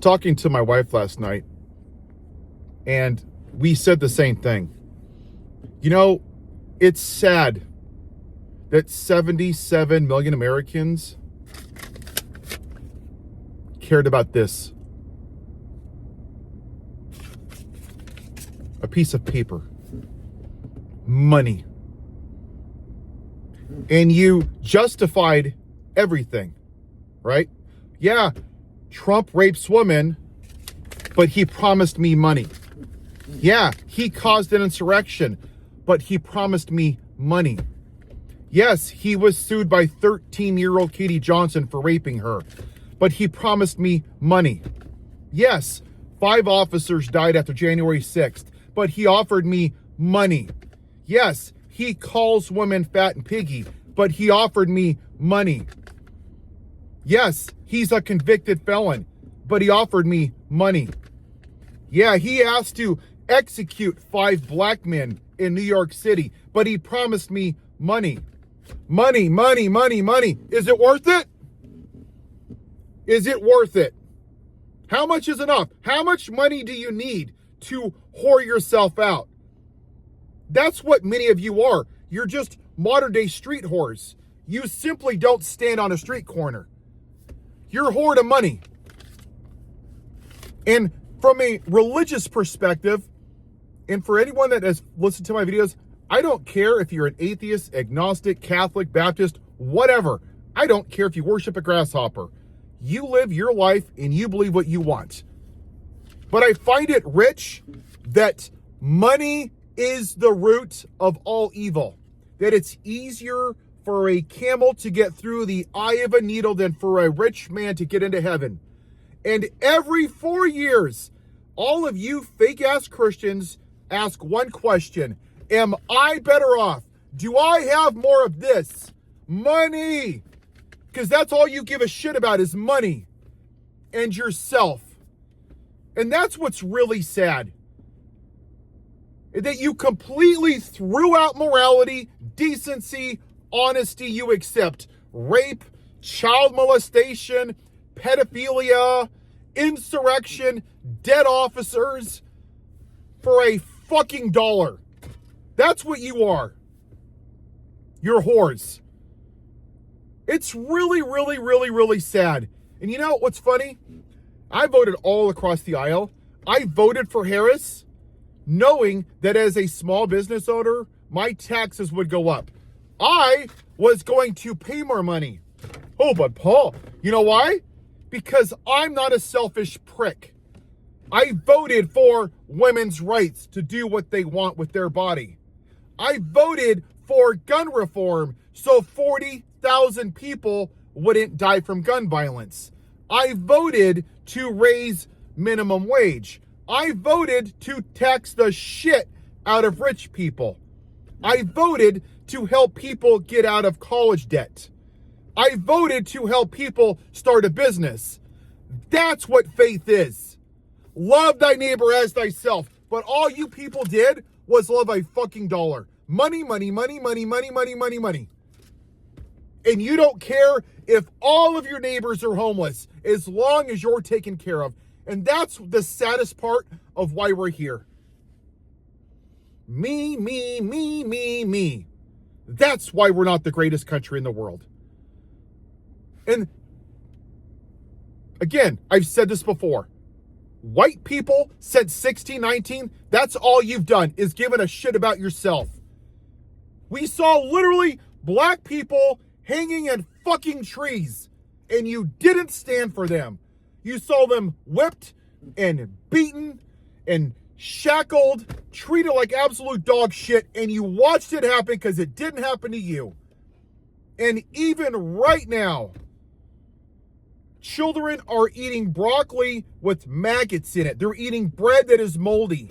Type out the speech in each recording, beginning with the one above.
Talking to my wife last night, and we said the same thing. You know, it's sad that 77 million Americans cared about this. A piece of paper. Money. And you justified everything, right? Yeah, Trump rapes women, but he promised me money. Yeah, he caused an insurrection, but he promised me money. Yes, he was sued by 13-year-old Katie Johnson for raping her, but he promised me money. Yes, 5 officers died after January 6th, but he offered me money. Yes, he calls women fat and piggy, but he offered me money. Yes, he's a convicted felon, but he offered me money. Yeah, he asked to execute 5 black men in New York City, but he promised me money. Money, money, money, money. Is it worth it? Is it worth it? How much is enough? How much money do you need to whore yourself out? That's what many of you are. You're just modern day street whores. You simply don't stand on a street corner. You're a whore to money. And from a religious perspective, and for anyone that has listened to my videos, I don't care if you're an atheist, agnostic, Catholic, Baptist, whatever. I don't care if you worship a grasshopper. You live your life and you believe what you want. But I find it rich that money is the root of all evil. That it's easier for a camel to get through the eye of a needle than for a rich man to get into heaven. And every 4 years, all of you fake-ass Christians ask one question: am I better off? Do I have more of this? Money! Because that's all you give a shit about is money and yourself. And that's what's really sad. That you completely threw out morality, decency, honesty. You accept rape, child molestation, pedophilia, insurrection, dead officers for a fucking dollar. That's what you are. You're whores. It's really, really, really, really sad. And you know what's funny? I voted all across the aisle. I voted for Harris knowing that as a small business owner, my taxes would go up. I was going to pay more money. Oh, but Paul, you know why? Because I'm not a selfish prick. I voted for women's rights to do what they want with their body. I voted for gun reform so 40,000 people wouldn't die from gun violence. I voted to raise minimum wage. I voted to tax the shit out of rich people. I voted to help people get out of college debt. I voted to help people start a business. That's what faith is. Love thy neighbor as thyself. But all you people did was love a fucking dollar. Money, money, money, money, money, money, money, money. And you don't care if all of your neighbors are homeless as long as you're taken care of. And that's the saddest part of why we're here. Me, me, me, me, me. That's why we're not the greatest country in the world. And again, I've said this before. White people since 1619, that's all you've done is given a shit about yourself. We saw literally black people hanging in fucking trees, and you didn't stand for them. You saw them whipped and beaten and shackled, treated like absolute dog shit, and you watched it happen because it didn't happen to you. And even right now, children are eating broccoli with maggots in it. They're eating bread that is moldy.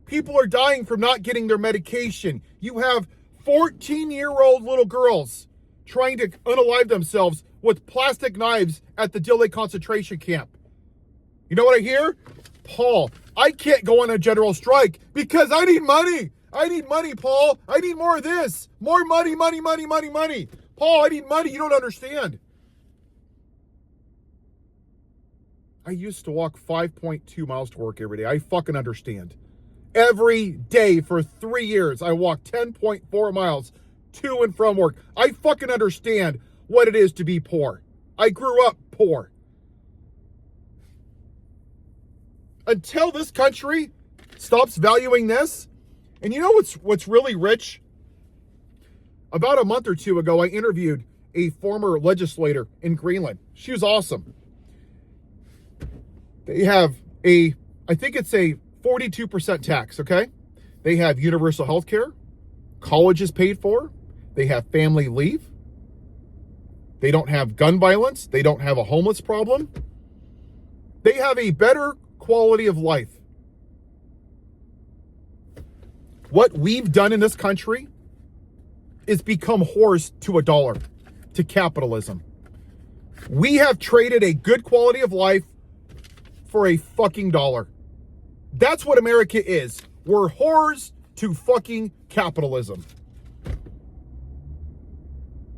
People are dying from not getting their medication. You have 14-year-old little girls trying to unalive themselves with plastic knives at the Dilley concentration camp. You know what I hear? Paul, I can't go on a general strike because I need money. I need money, Paul. I need more of this. More money, money, money, money, money. Paul, I need money. You don't understand. I used to walk 5.2 miles to work every day. I fucking understand. Every day for 3 years, I walked 10.4 miles to and from work. I fucking understand what it is to be poor. I grew up poor. Until this country stops valuing this, and you know what's really rich? About a month or two ago, I interviewed a former legislator in Greenland. She was awesome. They have I think it's a 42% tax, okay? They have universal health care. College is paid for. They have family leave. They don't have gun violence. They don't have a homeless problem. They have a better quality of life. What we've done in this country is become whores to a dollar, to capitalism. We have traded a good quality of life for a fucking dollar. That's what America is. We're whores to fucking capitalism.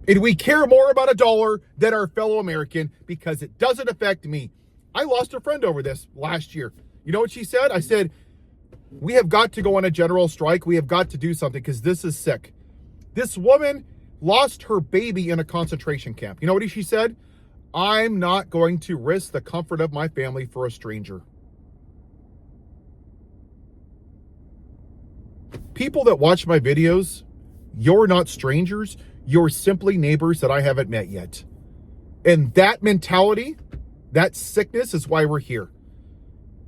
And we care more about a dollar than our fellow American because it doesn't affect me. I lost a friend over this last year. You know what she said? I said, we have got to go on a general strike. We have got to do something because this is sick. This woman lost her baby in a concentration camp. You know what she said? I'm not going to risk the comfort of my family for a stranger. People that watch my videos, you're not strangers. You're simply neighbors that I haven't met yet. And that mentality, that sickness is why we're here.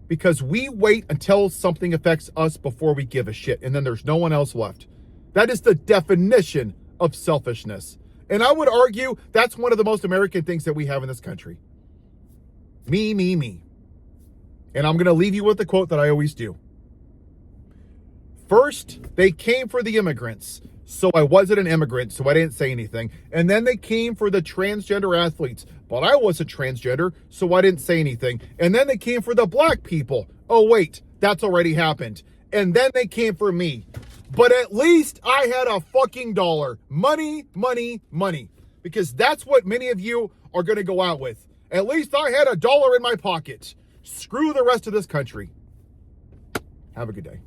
Because we wait until something affects us before we give a shit. And then there's no one else left. That is the definition of selfishness. And I would argue that's one of the most American things that we have in this country. Me, me, me. And I'm going to leave you with the quote that I always do. First, they came for the immigrants. So I wasn't an immigrant, so I didn't say anything. And then they came for the transgender athletes. But I wasn't transgender, so I didn't say anything. And then they came for the black people. Oh, wait, that's already happened. And then they came for me. But at least I had a fucking dollar. Money, money, money. Because that's what many of you are going to go out with. At least I had a dollar in my pocket. Screw the rest of this country. Have a good day.